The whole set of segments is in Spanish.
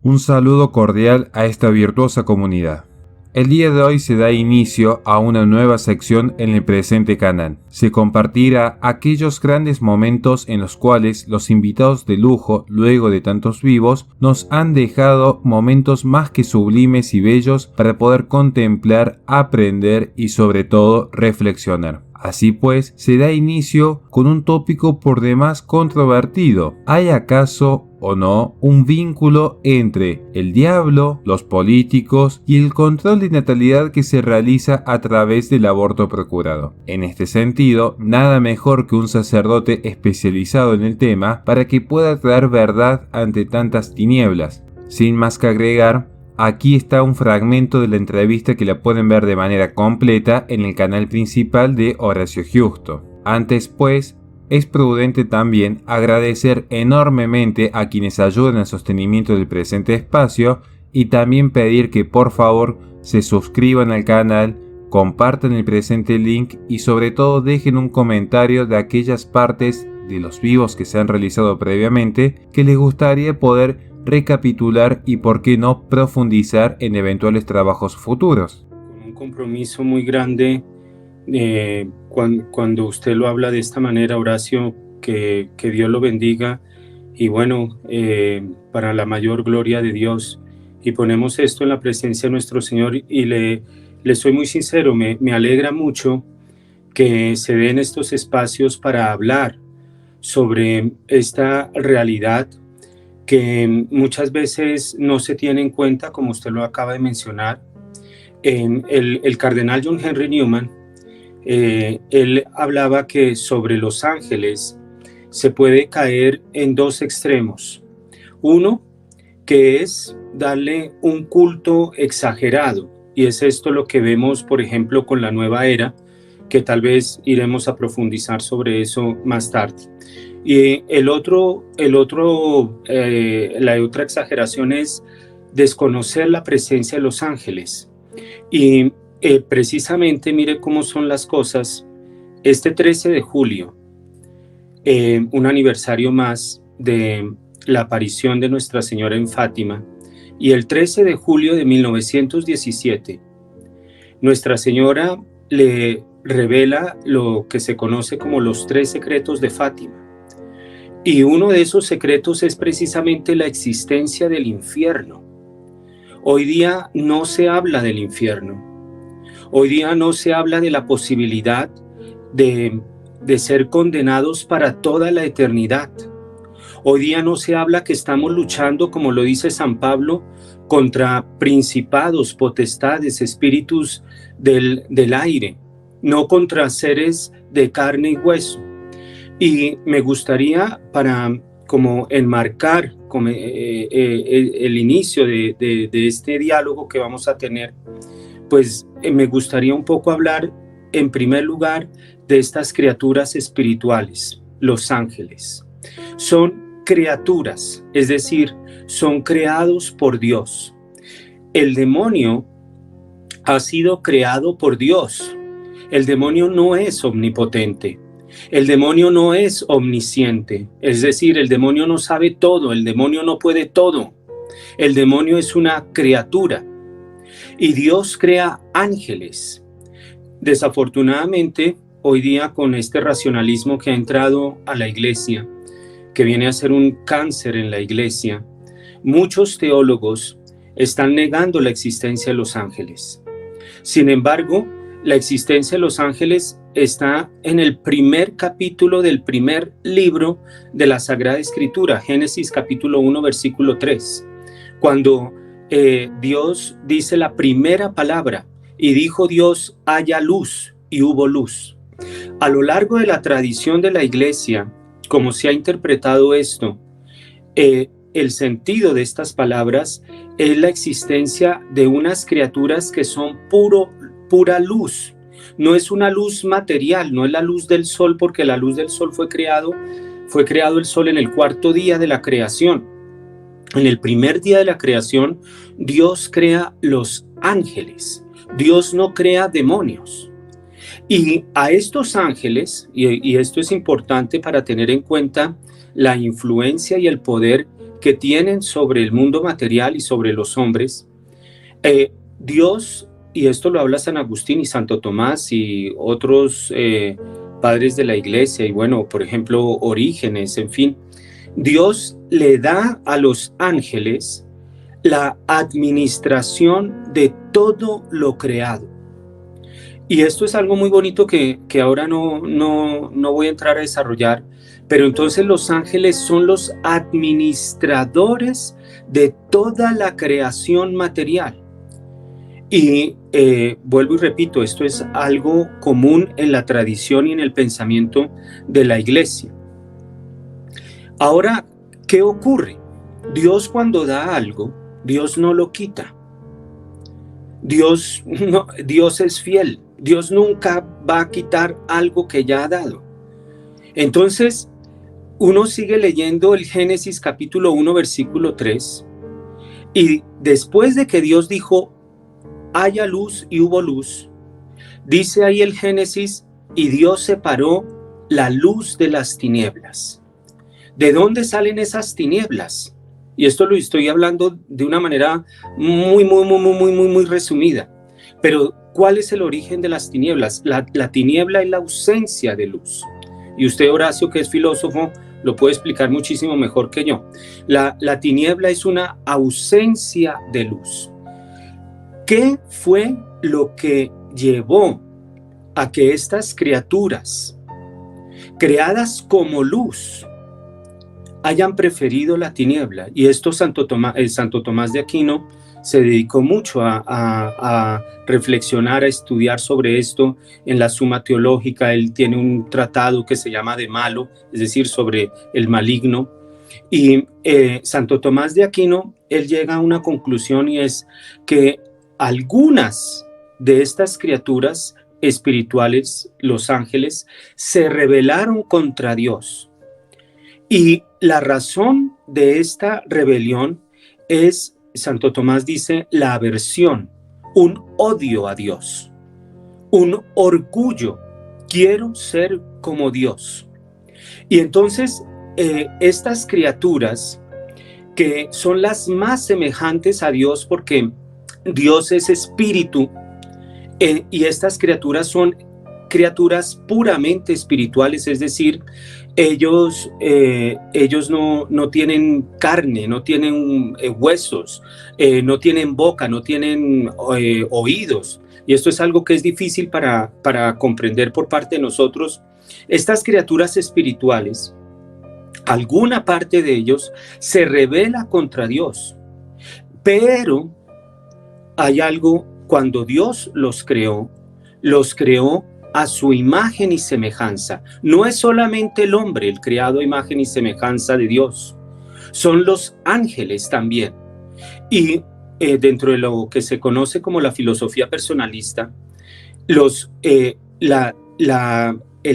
Un saludo cordial a esta virtuosa comunidad. El día de hoy se da inicio a una nueva sección en el presente canal. Se compartirá aquellos grandes momentos en los cuales los invitados de lujo, luego de tantos vivos, nos han dejado momentos más que sublimes y bellos para poder contemplar, aprender y sobre todo reflexionar. Así pues, se da inicio con un tópico por demás controvertido. ¿Hay acaso o no un vínculo entre el diablo, los políticos y el control de natalidad que se realiza a través del aborto procurado? En este sentido, nada mejor que un sacerdote especializado en el tema para que pueda traer verdad ante tantas tinieblas. Sin más que agregar, aquí está un fragmento de la entrevista que la pueden ver de manera completa en el canal principal de Horacio Justo. Antes pues, es prudente también agradecer enormemente a quienes ayudan al sostenimiento del presente espacio y también pedir que por favor se suscriban al canal, compartan el presente link y sobre todo dejen un comentario de aquellas partes de los vivos que se han realizado previamente que les gustaría poder recapitular y por qué no profundizar en eventuales trabajos futuros. Con un compromiso muy grande, cuando usted lo habla de esta manera, Horacio, que Dios lo bendiga y bueno, para la mayor gloria de Dios, y ponemos esto en la presencia de nuestro Señor y le soy muy sincero, me alegra mucho que se den estos espacios para hablar sobre esta realidad que muchas veces no se tiene en cuenta, como usted lo acaba de mencionar. El cardenal John Henry Newman, él hablaba que sobre los ángeles se puede caer en dos extremos. Uno, que es darle un culto exagerado, y es esto lo que vemos, por ejemplo, con la nueva era, que tal vez iremos a profundizar sobre eso más tarde. Y la otra exageración es desconocer la presencia de los ángeles. Y precisamente, mire cómo son las cosas. Este 13 de julio, un aniversario más de la aparición de Nuestra Señora en Fátima, y el 13 de julio de 1917, Nuestra Señora le revela lo que se conoce como los 3 secretos de Fátima. Y uno de esos secretos es precisamente la existencia del infierno. Hoy día no se habla del infierno. Hoy día no se habla de la posibilidad de ser condenados para toda la eternidad. Hoy día no se habla que estamos luchando, como lo dice San Pablo, contra principados, potestades, espíritus del aire, no contra seres de carne y hueso. Y me gustaría, para como enmarcar el inicio de este diálogo que vamos a tener, pues me gustaría un poco hablar en primer lugar de estas criaturas espirituales, los ángeles. Son criaturas, es decir, son creados por Dios. El demonio ha sido creado por Dios. El demonio no es omnipotente. El demonio no es omnisciente, es decir, el demonio no sabe todo, el demonio no puede todo. El demonio es una criatura y Dios crea ángeles. Desafortunadamente, hoy día con este racionalismo que ha entrado a la iglesia, que viene a ser un cáncer en la iglesia, muchos teólogos están negando la existencia de los ángeles. Sin embargo, la existencia de los ángeles está en el primer capítulo del primer libro de la Sagrada Escritura, Génesis capítulo 1, versículo 3, cuando Dios dice la primera palabra, y dijo Dios, haya luz, y hubo luz. A lo largo de la tradición de la iglesia, como se ha interpretado esto, el sentido de estas palabras es la existencia de unas criaturas que son pura luz. No es una luz material, no es la luz del sol, porque la luz del sol fue creado el sol en el 4.º día de la creación. En el primer día de la creación, Dios crea los ángeles. Dios no crea demonios. Y a estos ángeles, y esto es importante para tener en cuenta la influencia y el poder que tienen sobre el mundo material y sobre los hombres, Dios, y esto lo habla San Agustín y Santo Tomás y otros padres de la iglesia, y bueno, por ejemplo, Orígenes, en fin, Dios le da a los ángeles la administración de todo lo creado. Y esto es algo muy bonito que ahora no voy a entrar a desarrollar, pero entonces los ángeles son los administradores de toda la creación material. Y vuelvo y repito, esto es algo común en la tradición y en el pensamiento de la iglesia. Ahora, ¿qué ocurre? Dios, cuando da algo, Dios no lo quita. Dios es fiel. Dios nunca va a quitar algo que ya ha dado. Entonces, uno sigue leyendo el Génesis capítulo 1, versículo 3, y después de que Dios dijo, haya luz y hubo luz, dice ahí el Génesis, y Dios separó la luz de las tinieblas. ¿De dónde salen esas tinieblas? Y esto lo estoy hablando de una manera muy resumida. Pero, ¿cuál es el origen de las tinieblas? La tiniebla es la ausencia de luz. Y usted, Horacio, que es filósofo, lo puede explicar muchísimo mejor que yo. La tiniebla es una ausencia de luz. ¿Qué fue lo que llevó a que estas criaturas, creadas como luz, hayan preferido la tiniebla? Y esto Santo Tomás de Aquino se dedicó mucho a reflexionar, a estudiar sobre esto en la Suma Teológica. Él tiene un tratado que se llama De Malo, es decir, sobre el maligno. Y Santo Tomás de Aquino, él llega a una conclusión, y es que algunas de estas criaturas espirituales, los ángeles, se rebelaron contra Dios. Y la razón de esta rebelión es, Santo Tomás dice, la aversión, un odio a Dios, un orgullo, quiero ser como Dios. Y entonces estas criaturas, que son las más semejantes a Dios porque Dios es espíritu, y estas criaturas son criaturas puramente espirituales, es decir, ellos no tienen carne, no tienen huesos, no tienen boca, no tienen oídos. Y esto es algo que es difícil para comprender por parte de nosotros. Estas criaturas espirituales, alguna parte de ellos se rebela contra Dios. Pero hay algo, cuando Dios los creó a su imagen y semejanza. No es solamente el hombre el creado a imagen y semejanza de Dios, son los ángeles también. Y dentro de lo que se conoce como la filosofía personalista, el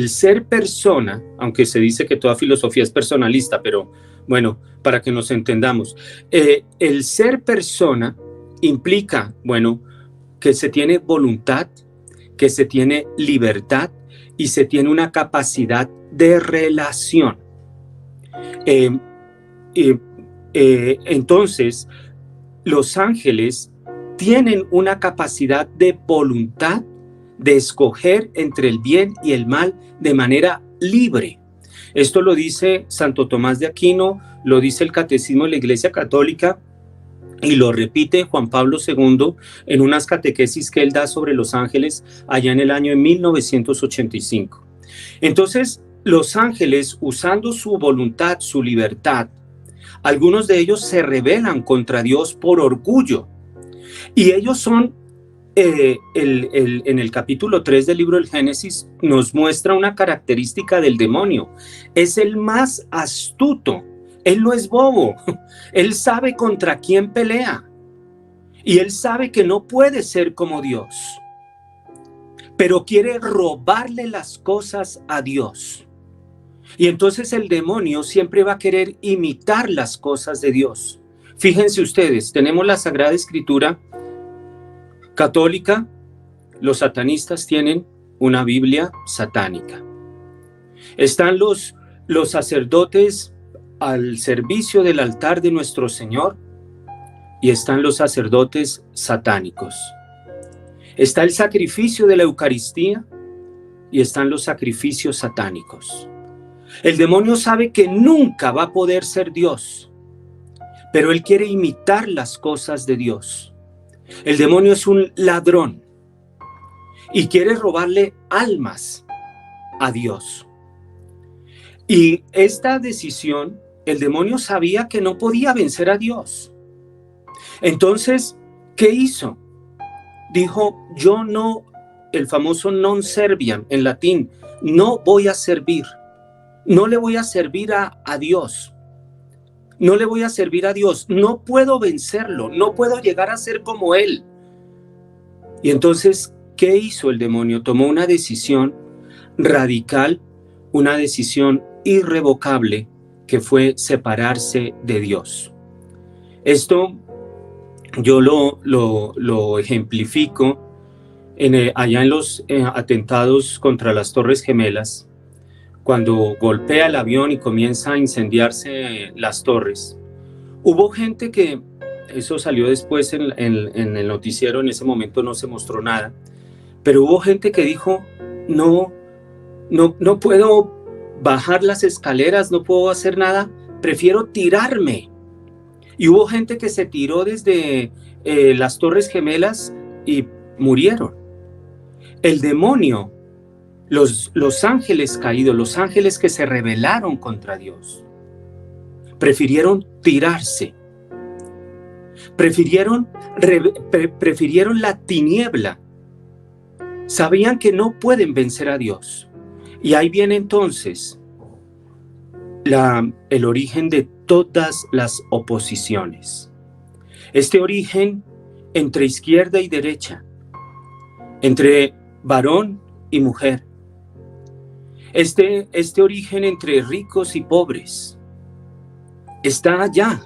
ser persona, aunque se dice que toda filosofía es personalista, pero bueno, para que nos entendamos, el ser persona implica, bueno, que se tiene voluntad, que se tiene libertad y se tiene una capacidad de relación. Entonces, los ángeles tienen una capacidad de voluntad de escoger entre el bien y el mal de manera libre. Esto lo dice Santo Tomás de Aquino, lo dice el Catecismo de la Iglesia Católica, y lo repite Juan Pablo II en unas catequesis que él da sobre los ángeles allá en el año 1985. Entonces, los ángeles, usando su voluntad, su libertad, algunos de ellos se rebelan contra Dios por orgullo. Y ellos son, en el capítulo 3 del libro del Génesis, nos muestra una característica del demonio. Es el más astuto. Él no es bobo, él sabe contra quién pelea y él sabe que no puede ser como Dios, pero quiere robarle las cosas a Dios. Y entonces el demonio siempre va a querer imitar las cosas de Dios. Fíjense ustedes, tenemos la Sagrada Escritura católica, los satanistas tienen una Biblia satánica. Están los sacerdotes al servicio del altar de nuestro Señor y están los sacerdotes satánicos. Está el sacrificio de la Eucaristía y están los sacrificios satánicos. El demonio sabe que nunca va a poder ser Dios, pero él quiere imitar las cosas de Dios. El demonio es un ladrón y quiere robarle almas a Dios. Y esta decisión, el demonio sabía que no podía vencer a Dios. Entonces, ¿qué hizo? Dijo, yo no, el famoso non serviam en latín, no voy a servir, no le voy a servir a Dios, no le voy a servir a Dios, no puedo vencerlo, no puedo llegar a ser como él. Y entonces, ¿qué hizo el demonio? Tomó una decisión radical, una decisión irrevocable, que fue separarse de Dios. Esto yo lo ejemplifico allá en los atentados contra las Torres Gemelas, cuando golpea el avión y comienza a incendiarse las torres. Hubo gente que, eso salió después en el noticiero, en ese momento no se mostró nada, pero hubo gente que dijo, no puedo bajar las escaleras, no puedo hacer nada, prefiero tirarme. Y hubo gente que se tiró desde las Torres Gemelas y murieron. El demonio, los ángeles caídos, los ángeles que se rebelaron contra Dios, prefirieron tirarse, prefirieron la tiniebla. Sabían que no pueden vencer a Dios. Y ahí viene entonces el origen de todas las oposiciones. Este origen entre izquierda y derecha, entre varón y mujer. Este origen entre ricos y pobres está allá.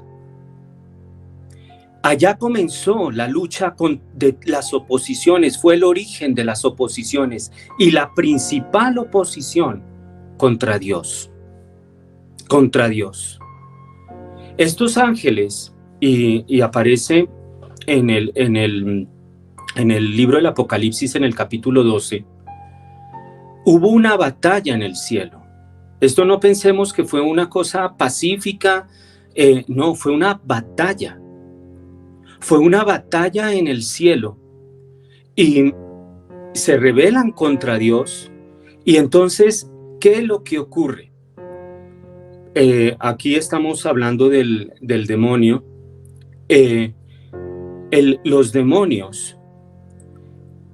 Allá comenzó la lucha de las oposiciones, fue el origen de las oposiciones y la principal oposición contra Dios. Contra Dios. Estos ángeles, y aparece en el libro del Apocalipsis, en el capítulo 12, hubo una batalla en el cielo. Esto no pensemos que fue una cosa pacífica, no, fue una batalla. Fue una batalla en el cielo y se rebelan contra Dios. Y entonces, ¿qué es lo que ocurre? Aquí estamos hablando del demonio. Los demonios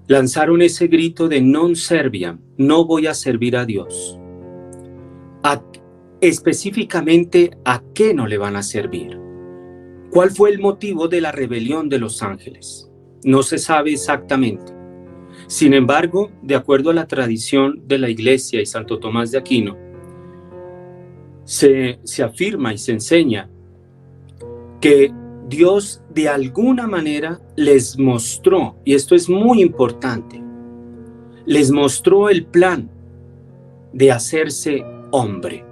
lanzaron ese grito de non serviam, no voy a servir a Dios. Específicamente, ¿a qué no le van a servir? ¿Cuál fue el motivo de la rebelión de los ángeles? No se sabe exactamente. Sin embargo, de acuerdo a la tradición de la Iglesia y Santo Tomás de Aquino, se afirma y se enseña que Dios de alguna manera les mostró, y esto es muy importante, les mostró el plan de hacerse hombre.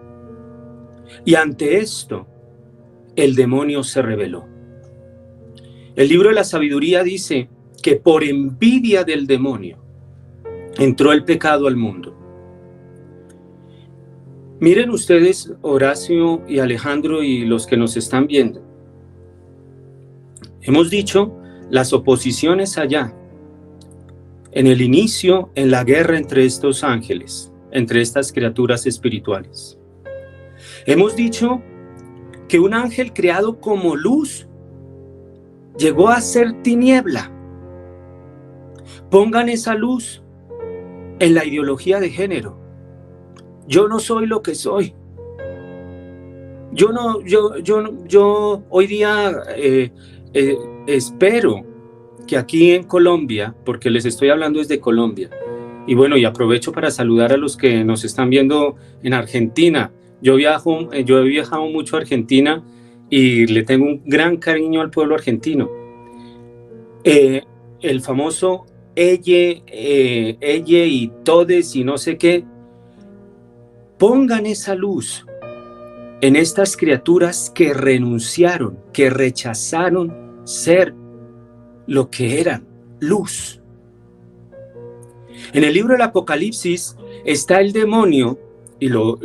Y ante esto, el demonio se rebeló. El libro de la sabiduría dice que por envidia del demonio entró el pecado al mundo. Miren ustedes, Horacio y Alejandro y los que nos están viendo. Hemos dicho las oposiciones allá, en el inicio, en la guerra entre estos ángeles, entre estas criaturas espirituales. Hemos dicho que un ángel creado como luz llegó a ser tiniebla. Pongan esa luz en la ideología de género. Yo no soy lo que soy. Yo hoy día espero que aquí en Colombia, porque les estoy hablando desde Colombia, y bueno, y aprovecho para saludar a los que nos están viendo en Argentina. Yo he viajado mucho a Argentina y le tengo un gran cariño al pueblo argentino. El famoso ella y todes y no sé qué, pongan esa luz en estas criaturas que renunciaron, que rechazaron ser lo que eran, luz. En el libro del Apocalipsis está el demonio, y lo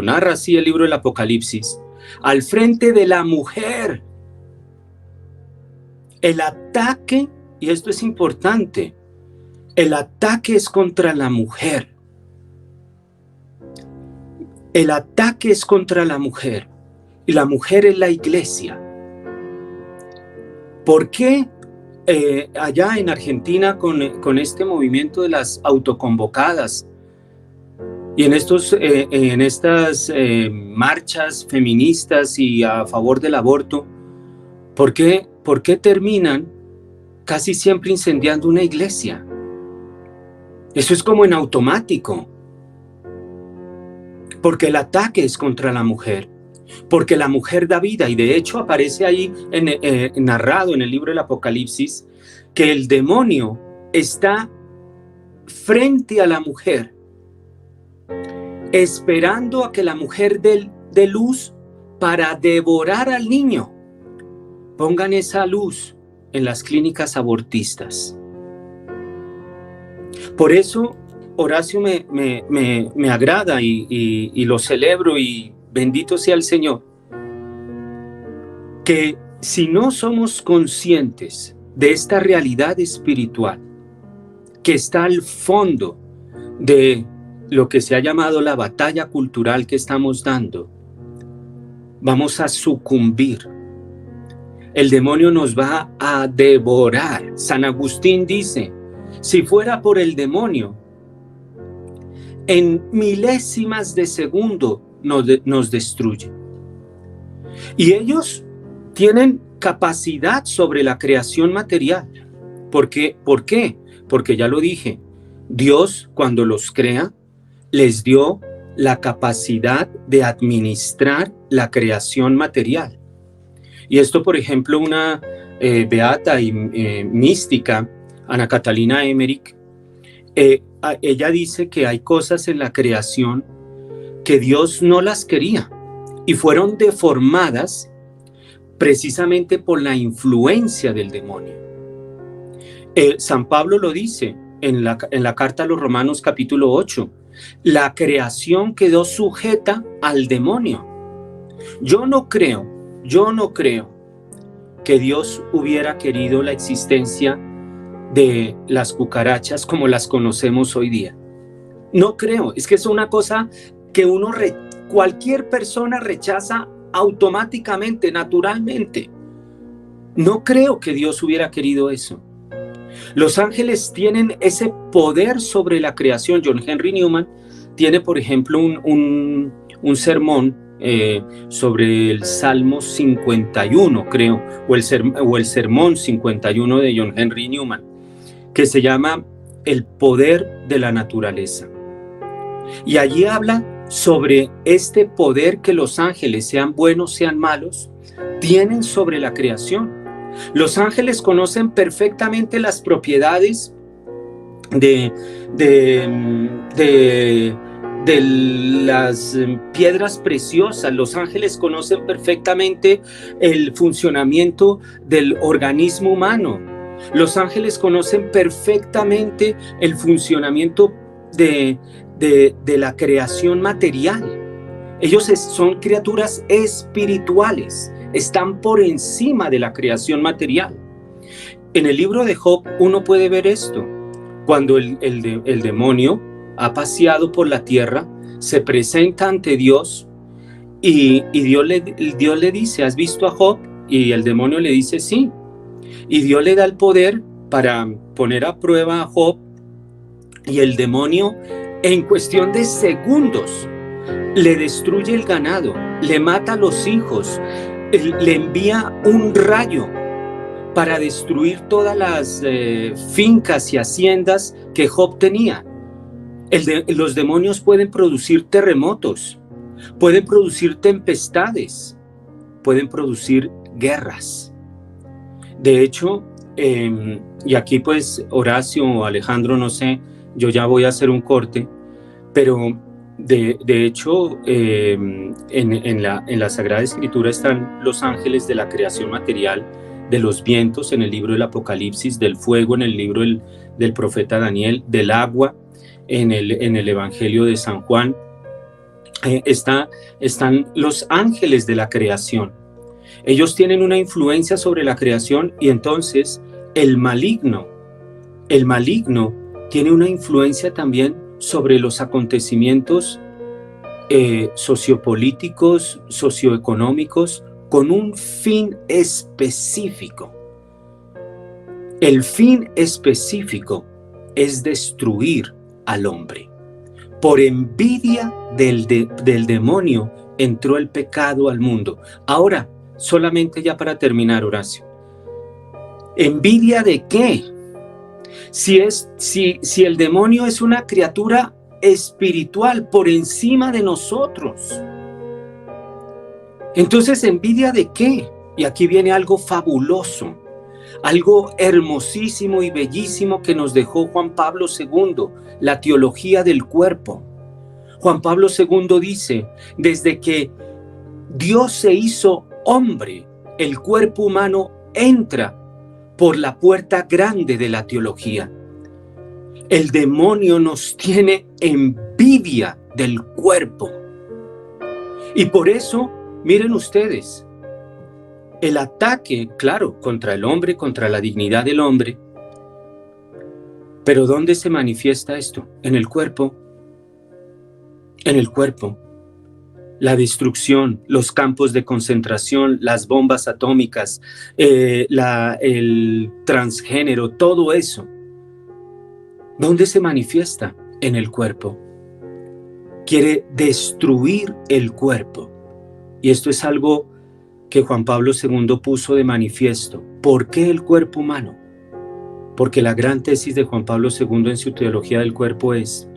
narra así el libro del Apocalipsis, al frente de la mujer. El ataque, y esto es importante, el ataque es contra la mujer. El ataque es contra la mujer, y la mujer es la iglesia. ¿Por qué allá en Argentina con este movimiento de las autoconvocadas y en estas marchas feministas y a favor del aborto, ¿por qué terminan casi siempre incendiando una iglesia? Eso es como en automático. Porque el ataque es contra la mujer. Porque la mujer da vida, y de hecho aparece ahí narrado en el libro del Apocalipsis que el demonio está frente a la mujer, esperando a que la mujer dé luz para devorar al niño. Pongan esa luz en las clínicas abortistas. Por eso Horacio me agrada y lo celebro, y bendito sea el Señor, que si no somos conscientes de esta realidad espiritual que está al fondo de lo que se ha llamado la batalla cultural que estamos dando, vamos a sucumbir. El demonio nos va a devorar. San Agustín dice, si fuera por el demonio, en milésimas de segundo nos destruye. Y ellos tienen capacidad sobre la creación material. ¿Por qué? Porque ya lo dije, Dios cuando los crea les dio la capacidad de administrar la creación material. Y esto, por ejemplo, una beata y mística, Ana Catalina Emmerich, ella dice que hay cosas en la creación que Dios no las quería y fueron deformadas precisamente por la influencia del demonio. San Pablo lo dice en la carta a los Romanos capítulo 8, la creación quedó sujeta al demonio. Yo no creo que Dios hubiera querido la existencia de las cucarachas como las conocemos hoy día. No creo, es que es una cosa que cualquier persona rechaza automáticamente, naturalmente. No creo que Dios hubiera querido eso. Los ángeles tienen ese poder sobre la creación. John Henry Newman tiene, por ejemplo, un sermón sobre el Salmo 51, creo, o el Sermón 51 de John Henry Newman, que se llama El poder de la naturaleza. Y allí habla sobre este poder que los ángeles, sean buenos, sean malos, tienen sobre la creación. Los ángeles conocen perfectamente las propiedades de las piedras preciosas. Los ángeles conocen perfectamente el funcionamiento del organismo humano. Los ángeles conocen perfectamente el funcionamiento de la creación material. Ellos son criaturas espirituales, están por encima de la creación material. En el libro de Job uno puede ver esto. Cuando el demonio ha paseado por la tierra, se presenta ante Dios y Dios le dice, ¿has visto a Job? Y el demonio le dice, sí. Y Dios le da el poder para poner a prueba a Job, y el demonio en cuestión de segundos le destruye el ganado, le mata a los hijos, le envía un rayo para destruir todas las fincas y haciendas que Job tenía. Los demonios pueden producir terremotos, pueden producir tempestades, pueden producir guerras. De hecho, y aquí pues Horacio o Alejandro, no sé, yo ya voy a hacer un corte, pero De hecho, en la Sagrada Escritura están los ángeles de la creación material, de los vientos en el libro del Apocalipsis, del fuego en el libro del profeta Daniel, del agua en el Evangelio de San Juan. Están los ángeles de la creación. Ellos tienen una influencia sobre la creación, y entonces el maligno tiene una influencia también sobre los acontecimientos sociopolíticos, socioeconómicos, con un fin específico. El fin específico es destruir al hombre. Por envidia del demonio entró el pecado al mundo. Ahora, solamente ya para terminar, Horacio, ¿envidia de qué? Si el demonio es una criatura espiritual por encima de nosotros, entonces, ¿envidia de qué? Y aquí viene algo fabuloso, algo hermosísimo y bellísimo que nos dejó Juan Pablo II, la teología del cuerpo. Juan Pablo II dice: desde que Dios se hizo hombre, el cuerpo humano entra por la puerta grande de la teología. El demonio nos tiene envidia del cuerpo. Y por eso, miren ustedes, el ataque, claro, contra el hombre, contra la dignidad del hombre. Pero ¿dónde se manifiesta esto? En el cuerpo. En el cuerpo. La destrucción, los campos de concentración, las bombas atómicas, el transgénero, todo eso. ¿Dónde se manifiesta? En el cuerpo. Quiere destruir el cuerpo. Y esto es algo que Juan Pablo II puso de manifiesto. ¿Por qué el cuerpo humano? Porque la gran tesis de Juan Pablo II en su teología del cuerpo es: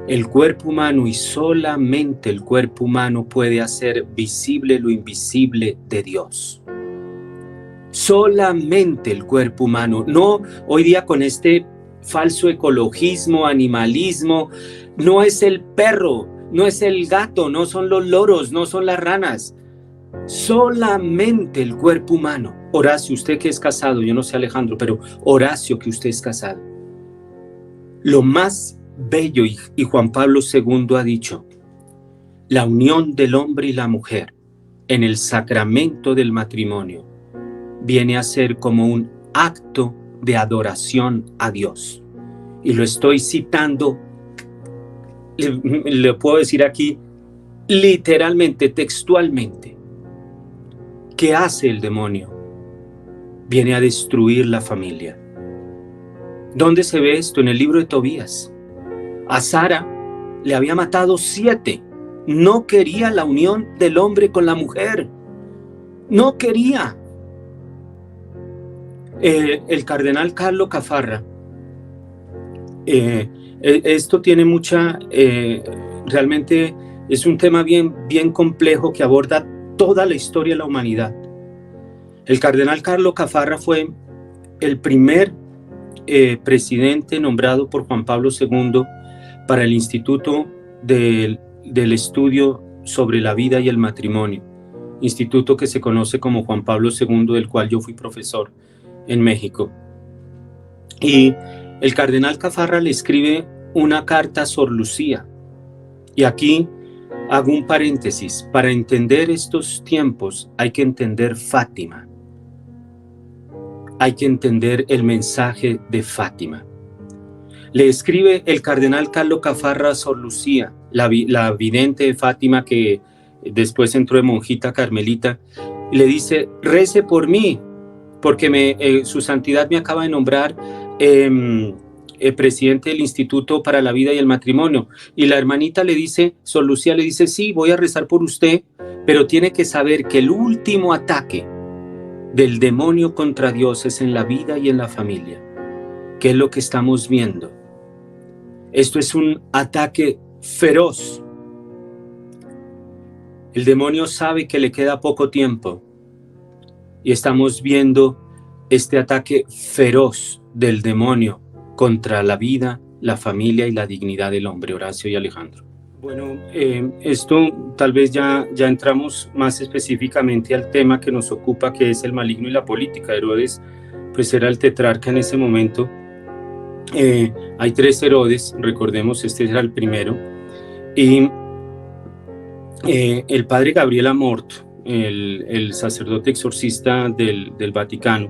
el cuerpo humano, y solamente el cuerpo humano, puede hacer visible lo invisible de Dios. Solamente el cuerpo humano. No hoy día con este falso ecologismo, animalismo. No es el perro, no es el gato, no son los loros, no son las ranas. Solamente el cuerpo humano. Horacio, usted que es casado, yo no sé Alejandro, pero Horacio, que usted es casado. Lo más bello, y Juan Pablo II ha dicho, la unión del hombre y la mujer en el sacramento del matrimonio viene a ser como un acto de adoración a Dios. Y lo estoy citando, le puedo decir aquí, literalmente, textualmente. ¿Qué hace el demonio? Viene a destruir la familia. ¿Dónde se ve esto? En el libro de Tobías. A Sara le había matado 7. No quería la unión del hombre con la mujer. No quería. El cardenal Carlo Cafarra, esto tiene mucha, realmente es un tema bien complejo que aborda toda la historia de la humanidad. El cardenal Carlo Cafarra fue el primer presidente nombrado por Juan Pablo II para el Instituto del Estudio sobre la Vida y el Matrimonio, instituto que se conoce como Juan Pablo II, del cual yo fui profesor en México. Y el cardenal Cafarra le escribe una carta a Sor Lucía. Y aquí hago un paréntesis. Para entender estos tiempos hay que entender Fátima. Hay que entender el mensaje de Fátima. Le escribe el cardenal Carlo Cafarra a Sor Lucía, la vidente de Fátima, que después entró de monjita carmelita, y le dice: rece por mí, porque su santidad me acaba de nombrar presidente del Instituto para la Vida y el Matrimonio. Y la hermanita le dice, Sor Lucía le dice: sí, voy a rezar por usted, pero tiene que saber que el último ataque del demonio contra Dios es en la vida y en la familia. ¿Qué es lo que estamos viendo? Esto es un ataque feroz. El demonio sabe que le queda poco tiempo y estamos viendo este ataque feroz del demonio contra la vida, la familia y la dignidad del hombre. Horacio y Alejandro. Bueno, esto tal vez ya entramos más específicamente al tema que nos ocupa, que es el maligno y la política. Herodes, pues era el tetrarca en ese momento. Hay 3 Herodes, recordemos, este era el primero. Y el padre Gabriel Amort, el sacerdote exorcista del Vaticano,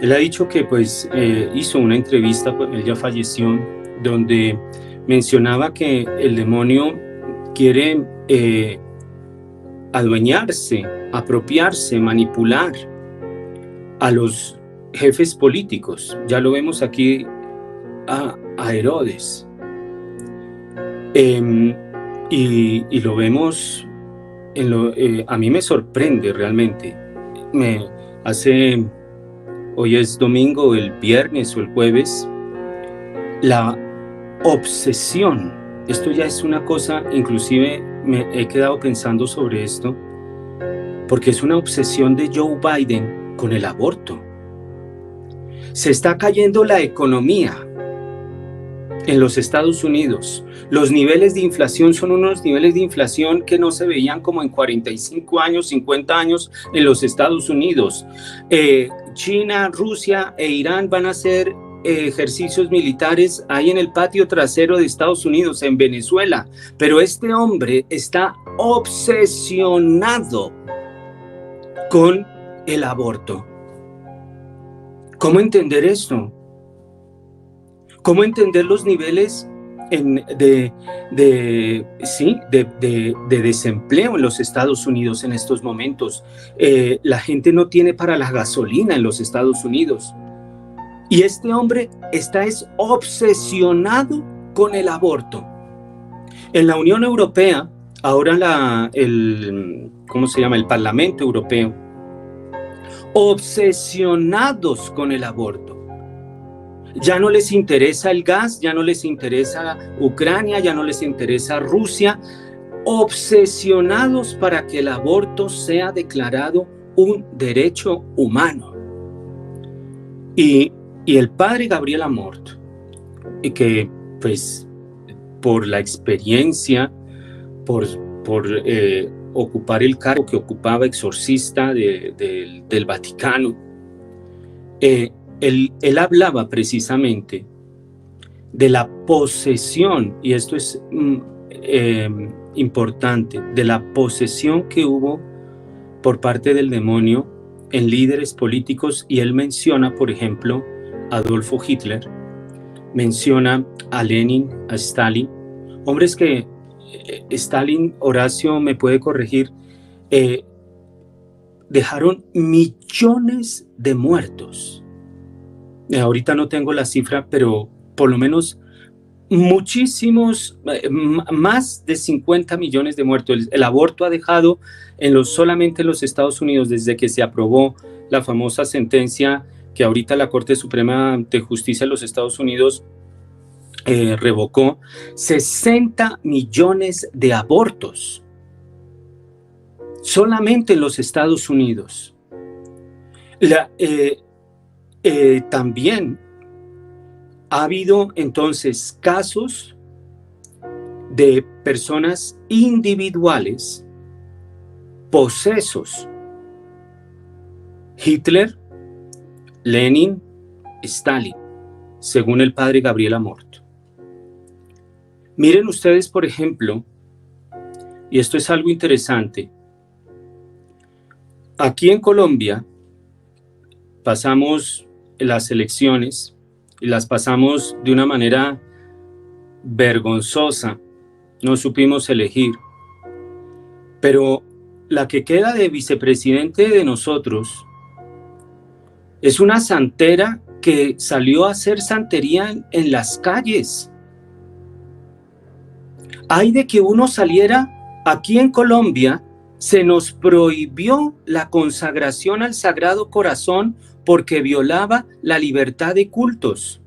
él ha dicho que pues hizo una entrevista, él ya falleció, donde mencionaba que el demonio quiere adueñarse, apropiarse, manipular a los jefes políticos. Ya lo vemos aquí a Herodes. Y lo vemos, a mí me sorprende realmente. Hoy es domingo, el viernes o el jueves, la obsesión, esto ya es una cosa, inclusive me he quedado pensando sobre esto, porque es una obsesión de Joe Biden con el aborto. Se está cayendo la economía en los Estados Unidos. Los niveles de inflación son unos niveles de inflación que no se veían como en 45 años, 50 años en los Estados Unidos. China, Rusia e Irán van a hacer ejercicios militares ahí en el patio trasero de Estados Unidos, en Venezuela. Pero este hombre está obsesionado con el aborto. ¿Cómo entender esto? ¿Cómo entender los niveles de desempleo en los Estados Unidos en estos momentos? La gente no tiene para la gasolina en los Estados Unidos. Y este hombre está obsesionado con el aborto. En la Unión Europea, ahora el Parlamento Europeo, obsesionados con el aborto. Ya no les interesa el gas, ya no les interesa Ucrania, ya no les interesa Rusia, obsesionados para que el aborto sea declarado un derecho humano. Y el padre Gabriel Amort, que pues por la experiencia, por ocupar el cargo que ocupaba exorcista del Vaticano, él hablaba precisamente de la posesión, y esto es importante, de la posesión que hubo por parte del demonio en líderes políticos, y él menciona, por ejemplo, a Adolfo Hitler, menciona a Lenin, a Stalin, hombres que Stalin, Horacio me puede corregir, dejaron millones de muertos. Ahorita no tengo la cifra, pero por lo menos muchísimos, más de 50 millones de muertos. El aborto ha dejado solamente en los Estados Unidos, desde que se aprobó la famosa sentencia que ahorita la Corte Suprema de Justicia de los Estados Unidos revocó, 60 millones de abortos solamente en los Estados Unidos. También ha habido entonces casos de personas individuales posesos. Hitler, Lenin, Stalin, según el padre Gabriel Amort. Miren ustedes, por ejemplo, y esto es algo interesante, aquí en Colombia pasamos las elecciones y las pasamos de una manera vergonzosa, no supimos elegir, pero la que queda de vicepresidente de nosotros es una santera que salió a hacer santería en las calles. Ay de que uno saliera, aquí en Colombia se nos prohibió la consagración al Sagrado Corazón porque violaba la libertad de cultos,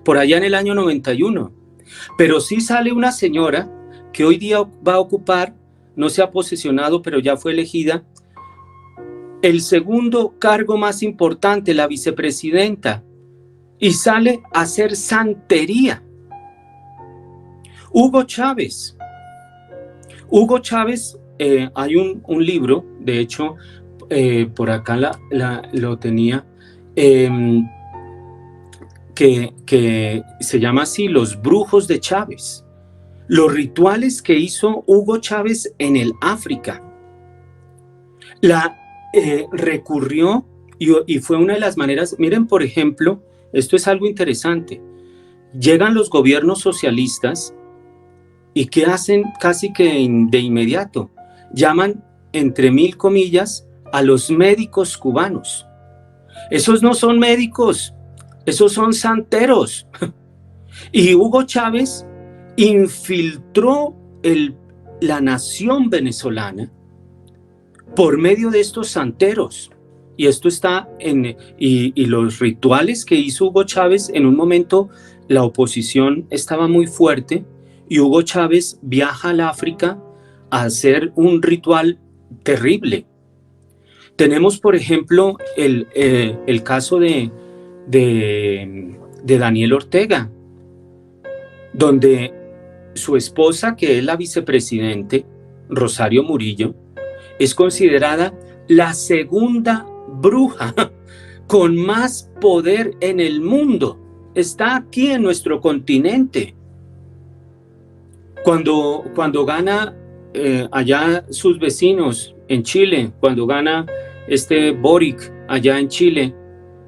por allá en el año 91. Pero sí sale una señora que hoy día va a ocupar, no se ha posesionado, pero ya fue elegida, el segundo cargo más importante, la vicepresidenta, y sale a hacer santería. Hugo Chávez, Hugo Chávez, hay un libro, de hecho, por acá lo tenía, que se llama así, Los Brujos de Chávez. Los rituales que hizo Hugo Chávez en el África. Recurrió y fue una de las maneras. Miren, por ejemplo, esto es algo interesante. Llegan los gobiernos socialistas y ¿qué hacen casi que de inmediato? Llaman, entre mil comillas, a los médicos cubanos. Esos no son médicos, esos son santeros. Y Hugo Chávez infiltró la nación venezolana por medio de estos santeros. Y esto está y los rituales que hizo Hugo Chávez, en un momento la oposición estaba muy fuerte y Hugo Chávez viaja al África a hacer un ritual terrible. Tenemos, por ejemplo, el caso de Daniel Ortega, donde su esposa, que es la vicepresidente, Rosario Murillo, es considerada la segunda bruja con más poder en el mundo. Está aquí en nuestro continente. Cuando gana allá sus vecinos en Chile, cuando gana Boric allá en Chile,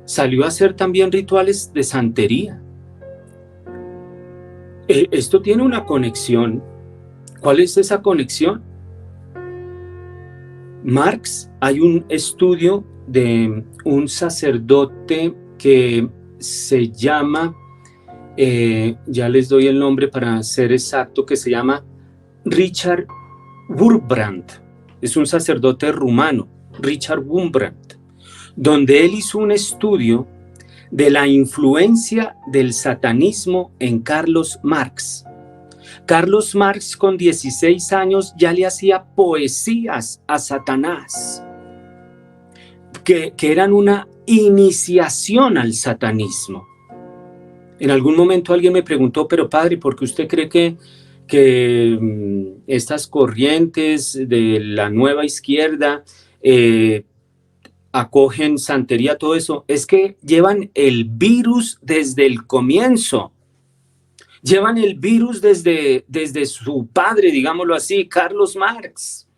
salió a hacer también rituales de santería. Esto tiene una conexión. ¿Cuál es esa conexión? Marx, hay un estudio de un sacerdote que se llama, ya les doy el nombre para ser exacto, que se llama Richard Wurmbrand. Es un sacerdote rumano, Richard Wurmbrand, donde él hizo un estudio de la influencia del satanismo en Carlos Marx. Carlos Marx, con 16 años, ya le hacía poesías a Satanás, que eran una iniciación al satanismo. En algún momento alguien me preguntó, pero padre, ¿por qué usted cree que estas corrientes de la nueva izquierda acogen santería, todo eso? Es que llevan el virus desde el comienzo. Llevan el virus desde su padre, digámoslo así, Carlos Marx.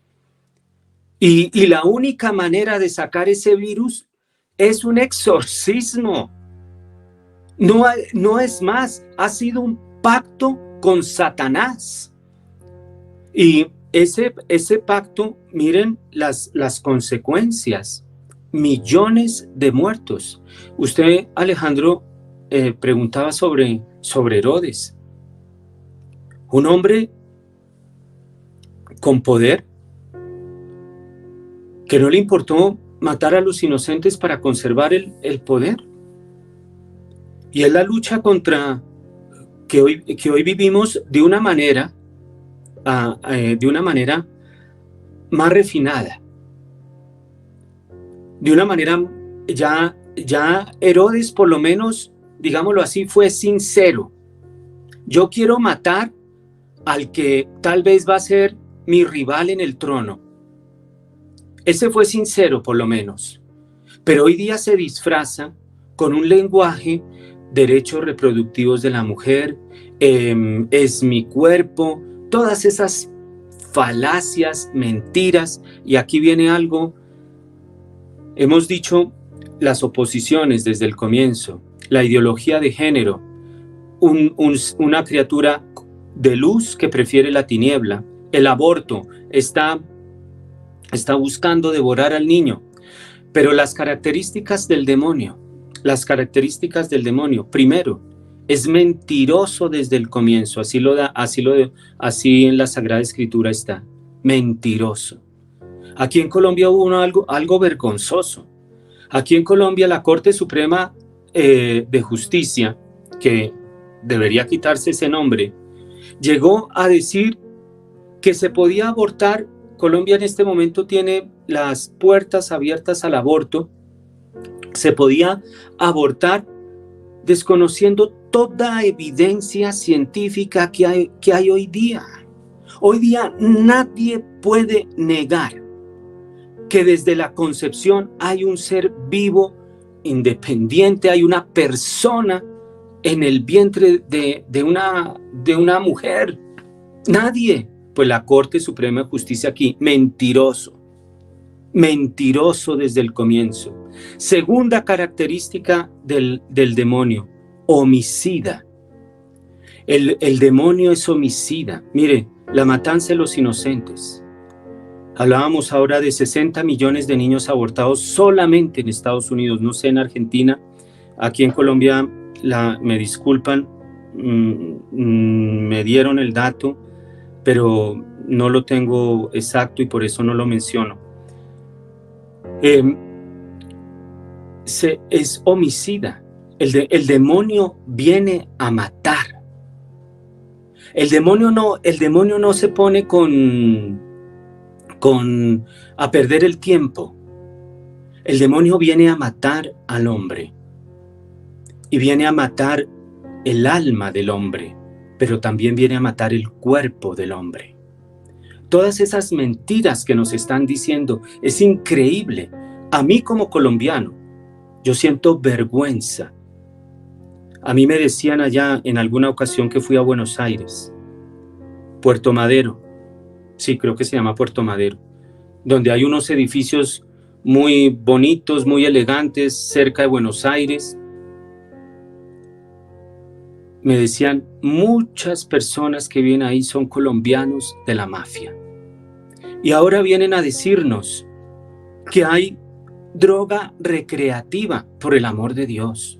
Y la única manera de sacar ese virus es un exorcismo. No es más, ha sido un pacto con Satanás. Y ese pacto, miren las consecuencias. Millones de muertos. Usted, Alejandro, preguntaba sobre Herodes. Un hombre con poder que no le importó matar a los inocentes para conservar el poder. Y es la lucha contra que hoy vivimos de una manera más refinada. De una manera ya Herodes, por lo menos, digámoslo así, fue sincero. Yo quiero matar al que tal vez va a ser mi rival en el trono. Ese fue sincero, por lo menos. Pero hoy día se disfraza con un lenguaje: derechos reproductivos de la mujer, es mi cuerpo, todas esas falacias, mentiras. Y aquí viene algo. Hemos dicho las oposiciones desde el comienzo, la ideología de género, una criatura de luz que prefiere la tiniebla, el aborto, está buscando devorar al niño. Pero las características del demonio, primero, es mentiroso desde el comienzo, así en la Sagrada Escritura está, mentiroso. Aquí en Colombia hubo algo vergonzoso. Aquí en Colombia la Corte Suprema de Justicia, que debería quitarse ese nombre, llegó a decir que se podía abortar. Colombia en este momento tiene las puertas abiertas al aborto. Se podía abortar desconociendo toda evidencia científica que hay hoy día. Hoy día nadie puede negar que desde la concepción hay un ser vivo, independiente, hay una persona en el vientre de una mujer. Nadie. Pues la Corte Suprema de Justicia aquí, mentiroso desde el comienzo. Segunda característica del demonio, homicida. El demonio es homicida. Mire, la matanza de los inocentes. Hablábamos ahora de 60 millones de niños abortados solamente en Estados Unidos, no sé en Argentina. Aquí en Colombia, me disculpan, me dieron el dato, pero no lo tengo exacto y por eso no lo menciono. Es homicida. El demonio viene a matar. El demonio no se pone a perder el tiempo. El demonio viene a matar al hombre y viene a matar el alma del hombre, pero también viene a matar el cuerpo del hombre. Todas esas mentiras que nos están diciendo, es increíble. A mí como colombiano, yo siento vergüenza. A mí me decían allá en alguna ocasión que fui a Buenos Aires, Puerto Madero, sí, creo que se llama Puerto Madero, donde hay unos edificios muy bonitos, muy elegantes, cerca de Buenos Aires. Me decían, muchas personas que viven ahí son colombianos de la mafia. Y ahora vienen a decirnos que hay droga recreativa, por el amor de Dios.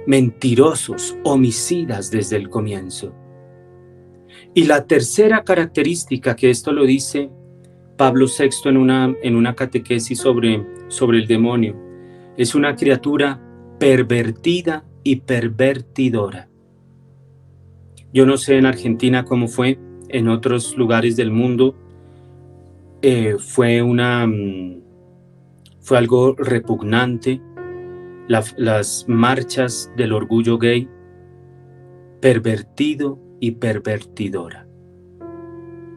Mentirosos, homicidas desde el comienzo. Y la tercera característica, que esto lo dice Pablo VI en una catequesis sobre el demonio, es una criatura pervertida y pervertidora. Yo no sé en Argentina cómo fue, en otros lugares del mundo fue algo repugnante. Las marchas del orgullo gay, pervertido y pervertidora.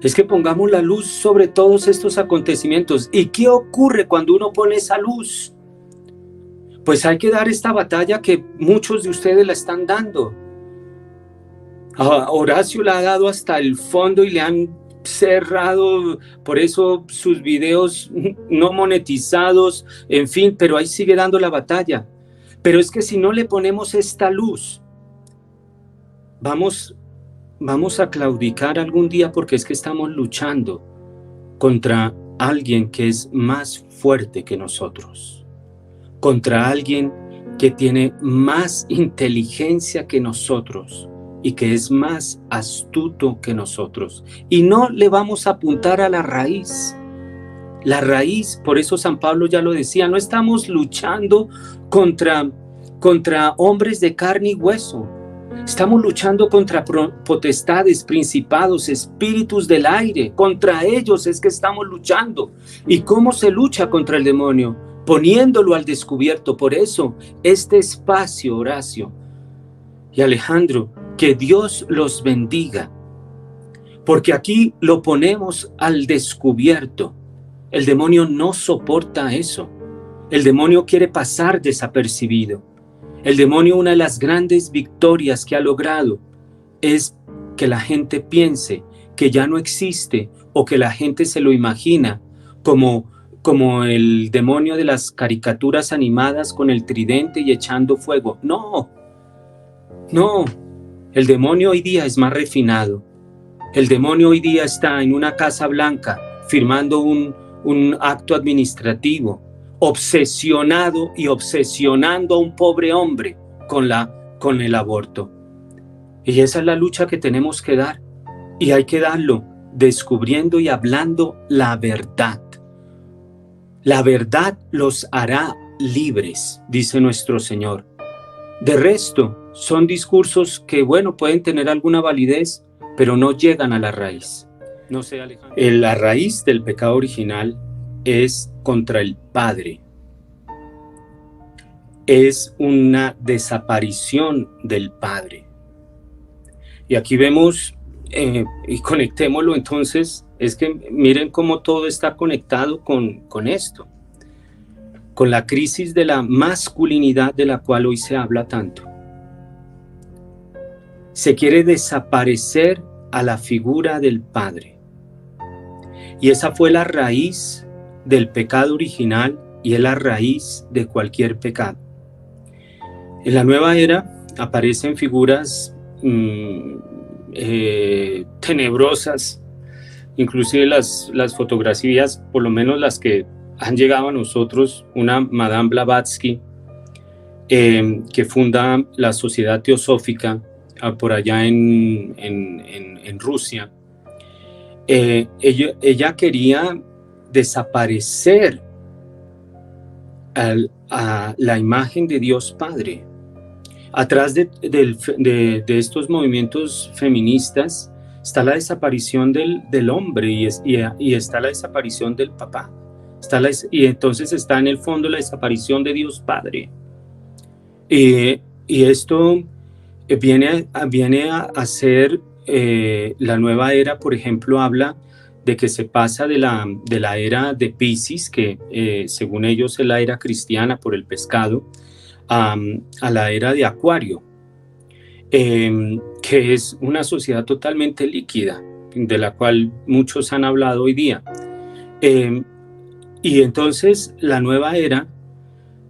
Es que pongamos la luz sobre todos estos acontecimientos. ¿Y qué ocurre cuando uno pone esa luz? Pues hay que dar esta batalla que muchos de ustedes la están dando. Horacio la ha dado hasta el fondo y le han cerrado, por eso sus videos no monetizados, en fin, pero ahí sigue dando la batalla. Pero es que si no le ponemos esta luz, vamos a claudicar algún día, porque es que estamos luchando contra alguien que es más fuerte que nosotros, contra alguien que tiene más inteligencia que nosotros y que es más astuto que nosotros. Y no le vamos a apuntar a la raíz. La raíz, por eso San Pablo ya lo decía, no estamos luchando contra hombres de carne y hueso. Estamos luchando contra potestades, principados, espíritus del aire. Contra ellos es que estamos luchando. ¿Y cómo se lucha contra el demonio? Poniéndolo al descubierto. Por eso, este espacio, Horacio y Alejandro, que Dios los bendiga. Porque aquí lo ponemos al descubierto. El demonio no soporta eso. El demonio quiere pasar desapercibido. El demonio, una de las grandes victorias que ha logrado es que la gente piense que ya no existe, o que la gente se lo imagina como el demonio de las caricaturas animadas con el tridente y echando fuego. No, el demonio hoy día es más refinado. El demonio hoy día está en una casa blanca firmando un acto administrativo, obsesionado y obsesionando a un pobre hombre con el aborto. Y esa es la lucha que tenemos que dar, y hay que darlo descubriendo y hablando la verdad. La verdad los hará libres, dice nuestro Señor. De resto, son discursos que, bueno, pueden tener alguna validez, pero no llegan a la raíz. No sé, Alejandro. La raíz del pecado original es contra el Padre. Es una desaparición del Padre. Y aquí vemos y conectémoslo entonces, es que miren cómo todo está conectado con esto, con la crisis de la masculinidad de la cual hoy se habla tanto. Se quiere desaparecer a la figura del padre. Y esa fue la raíz del pecado original y es la raíz de cualquier pecado. En la nueva era aparecen figuras tenebrosas, inclusive las fotografías, por lo menos las que han llegado a nosotros, una Madame Blavatsky, que funda la Sociedad Teosófica por allá en Rusia. Ella quería desaparecer a la imagen de Dios Padre. Atrás de estos movimientos feministas está la desaparición del hombre y está la desaparición del papá. Y entonces está en el fondo la desaparición de Dios Padre. Y esto viene a ser la nueva era. Por ejemplo, habla de que se pasa de la era de Piscis, que según ellos es la era cristiana por el pescado, a la era de Acuario, que es una sociedad totalmente líquida, de la cual muchos han hablado hoy día. Y entonces la nueva era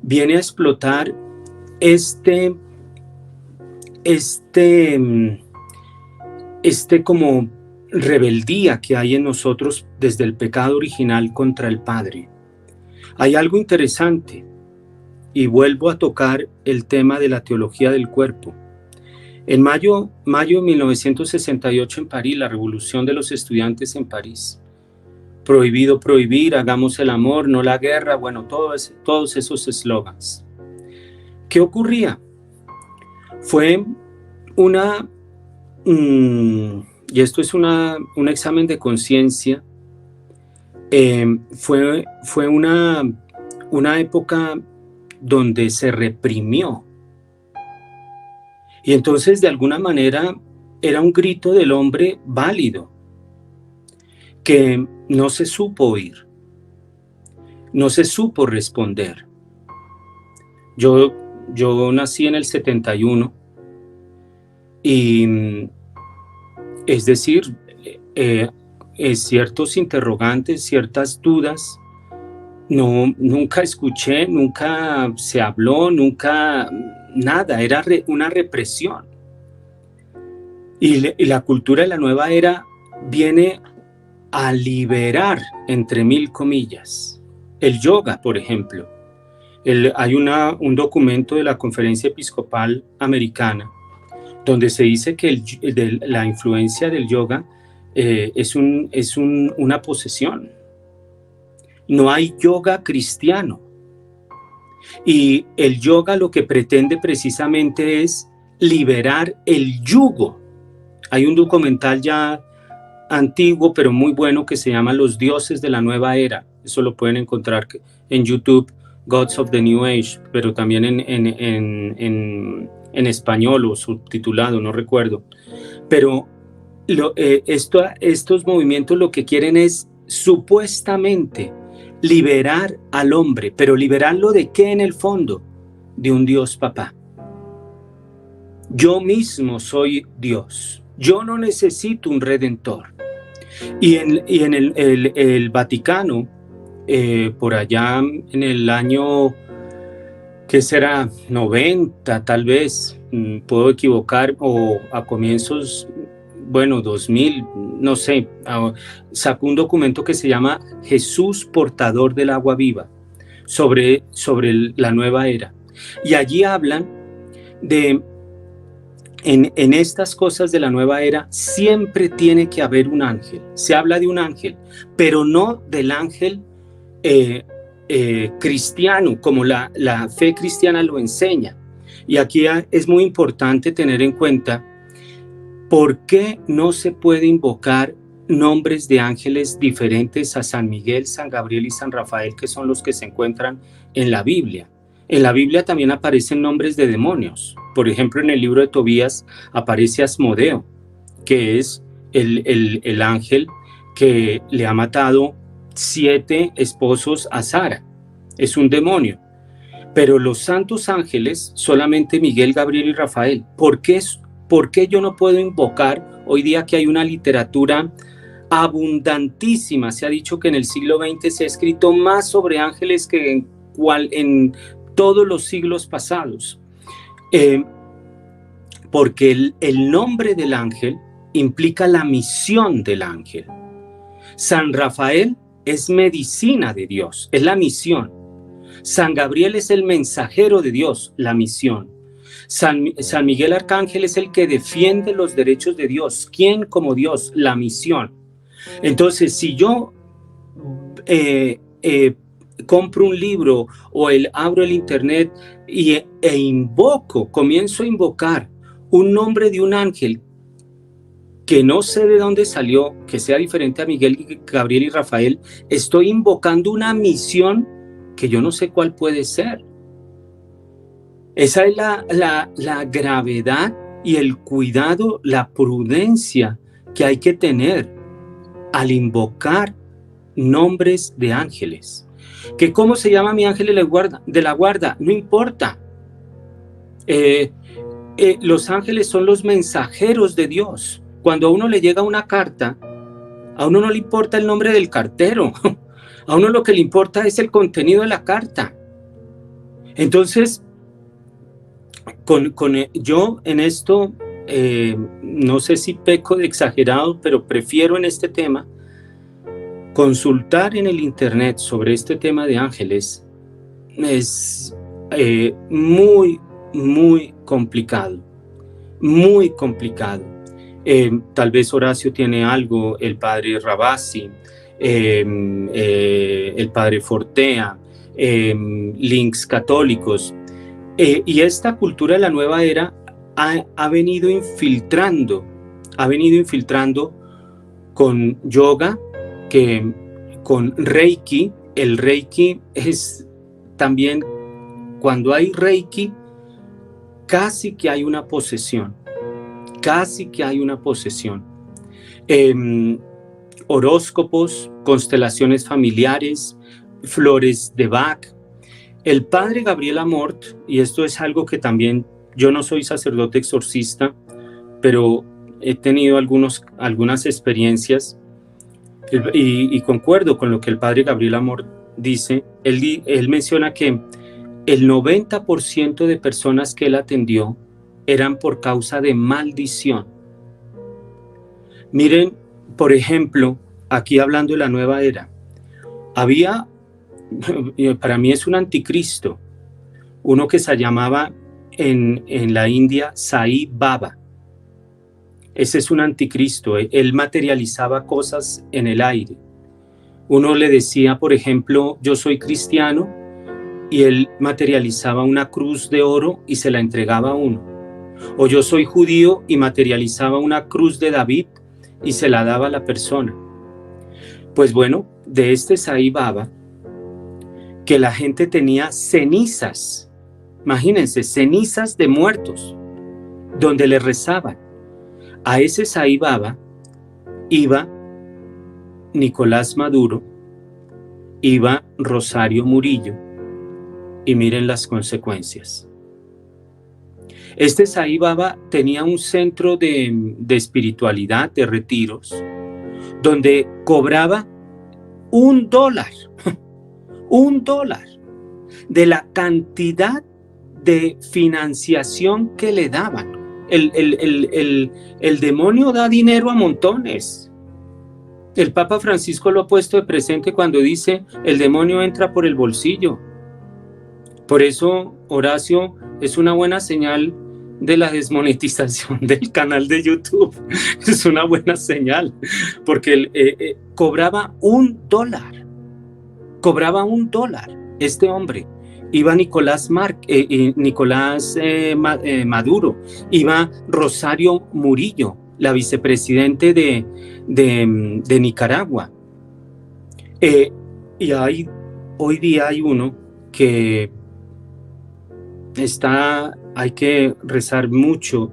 viene a explotar este como rebeldía que hay en nosotros desde el pecado original contra el Padre. Hay algo interesante, y vuelvo a tocar el tema de la teología del cuerpo. En mayo de 1968 en París, la revolución de los estudiantes en París. Prohibido prohibir, hagamos el amor, no la guerra, bueno, todos esos eslogans. ¿Qué ocurría? Fue y esto es un examen de conciencia, fue una época donde se reprimió. Y entonces, de alguna manera, era un grito del hombre válido, que no se supo oír, no se supo responder. Yo nací en el 71, y es decir, ciertos interrogantes, ciertas dudas, nunca escuché, nunca se habló, nunca nada, era una represión. Y la cultura de la nueva era viene a liberar, entre mil comillas, el yoga, por ejemplo. Hay un documento de la Conferencia Episcopal Americana donde se dice que la influencia del yoga es una posesión. No hay yoga cristiano. Y el yoga lo que pretende precisamente es liberar el yugo. Hay un documental ya antiguo, pero muy bueno, que se llama Los Dioses de la Nueva Era. Eso lo pueden encontrar en YouTube, Gods of the New Age, pero también en español o subtitulado, no recuerdo. Pero estos movimientos lo que quieren es supuestamente liberar al hombre, pero liberarlo ¿de qué en el fondo? De un Dios papá. Yo mismo soy Dios. Yo no necesito un redentor. Y en el Vaticano, por allá en el año, ¿qué será? 90 tal vez, puedo equivocar, o a comienzos, 2000, no sé, sacó un documento que se llama Jesús portador del agua viva, sobre la nueva era. Y allí hablan de, en estas cosas de la nueva era, siempre tiene que haber un ángel. Se habla de un ángel, pero no del ángel cristiano, como la fe cristiana lo enseña. Y aquí es muy importante tener en cuenta por qué no se puede invocar nombres de ángeles diferentes a San Miguel, San Gabriel y San Rafael, que son los que se encuentran en la Biblia. En la Biblia también aparecen nombres de demonios. Por ejemplo, en el libro de Tobías aparece Asmodeo, que es el ángel que le ha matado 7 esposos a Sara. Es un demonio. Pero los santos ángeles, solamente Miguel, Gabriel y Rafael. ¿Por qué yo no puedo invocar hoy día que hay una literatura abundantísima? Se ha dicho que en el siglo XX se ha escrito más sobre ángeles que en todos los siglos pasados. Porque el nombre del ángel implica la misión del ángel. San Rafael es medicina de Dios, es la misión. San Gabriel es el mensajero de Dios, la misión. San Miguel Arcángel es el que defiende los derechos de Dios. ¿Quién como Dios? La misión. Entonces, si yo compro un libro o abro el internet comienzo a invocar un nombre de un ángel que no sé de dónde salió, que sea diferente a Miguel, Gabriel y Rafael, estoy invocando una misión que yo no sé cuál puede ser. Esa es la gravedad y el cuidado, la prudencia que hay que tener al invocar nombres de ángeles. Que cómo se llama mi ángel de la guarda, no importa. Los ángeles son los mensajeros de Dios. Cuando a uno le llega una carta, a uno no le importa el nombre del cartero. A uno lo que le importa es el contenido de la carta. Entonces, yo en esto, no sé si peco de exagerado, pero prefiero en este tema consultar en el internet sobre este tema de ángeles. Es muy, muy complicado, muy complicado. Tal vez Horacio tiene algo, el padre Rabasi, el padre Fortea, links católicos. Y esta cultura de la nueva era ha venido infiltrando con yoga, con Reiki. El Reiki es también, cuando hay Reiki, casi que hay una posesión. Horóscopos, constelaciones familiares, flores de Bach. El padre Gabriel Amort, y esto es algo que también, yo no soy sacerdote exorcista, pero he tenido algunas experiencias y concuerdo con lo que el padre Gabriel Amort dice. Él menciona que el 90% de personas que él atendió eran por causa de maldición. Miren, por ejemplo, aquí hablando de la nueva era, para mí es un anticristo, uno que se llamaba en la India Sai Baba. Ese es un anticristo. Él materializaba cosas en el aire. Uno le decía, por ejemplo, yo soy cristiano, y él materializaba una cruz de oro y se la entregaba a uno. O yo soy judío y materializaba una cruz de David y se la daba a la persona. Pues bueno, de este Sai Baba, que la gente tenía cenizas, imagínense, cenizas de muertos, donde le rezaban. A ese Sai Baba iba Nicolás Maduro, iba Rosario Murillo, y miren las consecuencias. Este Sai Baba tenía un centro de espiritualidad, de retiros, donde cobraba $1, $1 de la cantidad de financiación que le daban. El demonio da dinero a montones. El Papa Francisco lo ha puesto de presente cuando dice: el demonio entra por el bolsillo. Por eso, Horacio, es una buena señal de la desmonetización del canal de YouTube. Es una buena señal, porque cobraba $1. Cobraba $1 este hombre. Iba Nicolás Maduro, iba Rosario Murillo, la vicepresidente de Nicaragua. Y hoy día hay uno que hay que rezar mucho.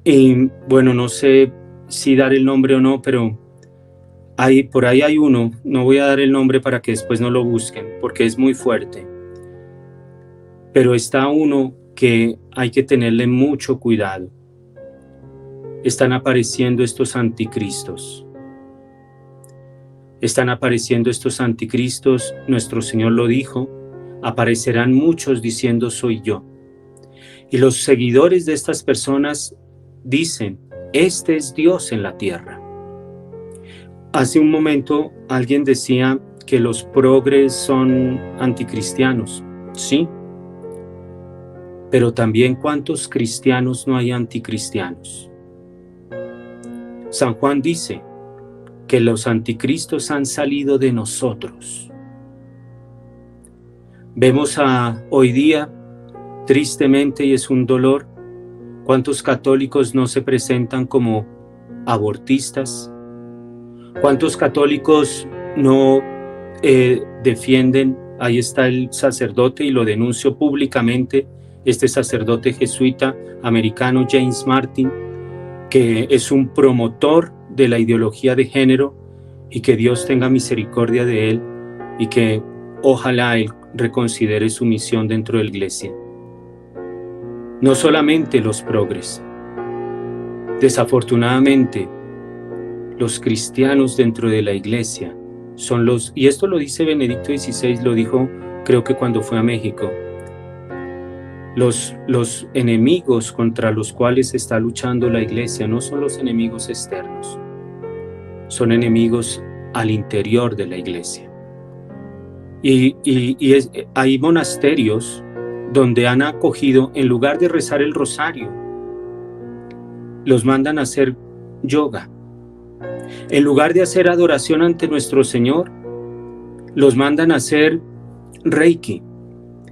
Y bueno, no sé si dar el nombre o no, pero por ahí hay uno, no voy a dar el nombre para que después no lo busquen, porque es muy fuerte. Pero está uno que hay que tenerle mucho cuidado. Están apareciendo estos anticristos. Están apareciendo estos anticristos, nuestro Señor lo dijo, aparecerán muchos diciendo soy yo. Y los seguidores de estas personas dicen, este es Dios en la tierra. Hace un momento alguien decía que los progres son anticristianos. Sí, pero también ¿cuántos cristianos no hay anticristianos? San Juan dice que los anticristos han salido de nosotros. Vemos hoy día, tristemente, y es un dolor, cuántos católicos no se presentan como abortistas, cuántos católicos no defienden, ahí está el sacerdote y lo denuncio públicamente, este sacerdote jesuita americano James Martin, que es un promotor de la ideología de género, y que Dios tenga misericordia de él y que ojalá él reconsidere su misión dentro de la iglesia. No solamente los progres, desafortunadamente los cristianos dentro de la iglesia son y esto lo dice Benedicto XVI, lo dijo creo que cuando fue a México, los enemigos contra los cuales está luchando la iglesia no son los enemigos externos, son enemigos al interior de la iglesia. Hay monasterios donde han acogido, en lugar de rezar el rosario, los mandan a hacer yoga. En lugar de hacer adoración ante nuestro Señor, los mandan a hacer reiki,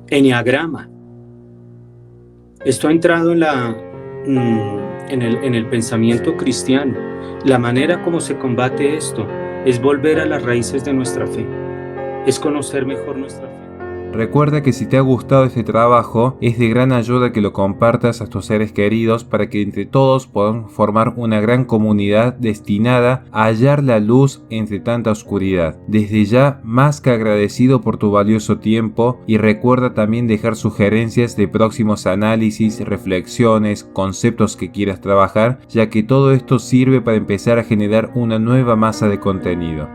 enneagrama. Esto ha entrado en el pensamiento cristiano. La manera como se combate esto es volver a las raíces de nuestra fe, es conocer mejor nuestra fe. Recuerda que si te ha gustado este trabajo, es de gran ayuda que lo compartas a tus seres queridos para que entre todos podamos formar una gran comunidad destinada a hallar la luz entre tanta oscuridad. Desde ya, más que agradecido por tu valioso tiempo, y recuerda también dejar sugerencias de próximos análisis, reflexiones, conceptos que quieras trabajar, ya que todo esto sirve para empezar a generar una nueva masa de contenido.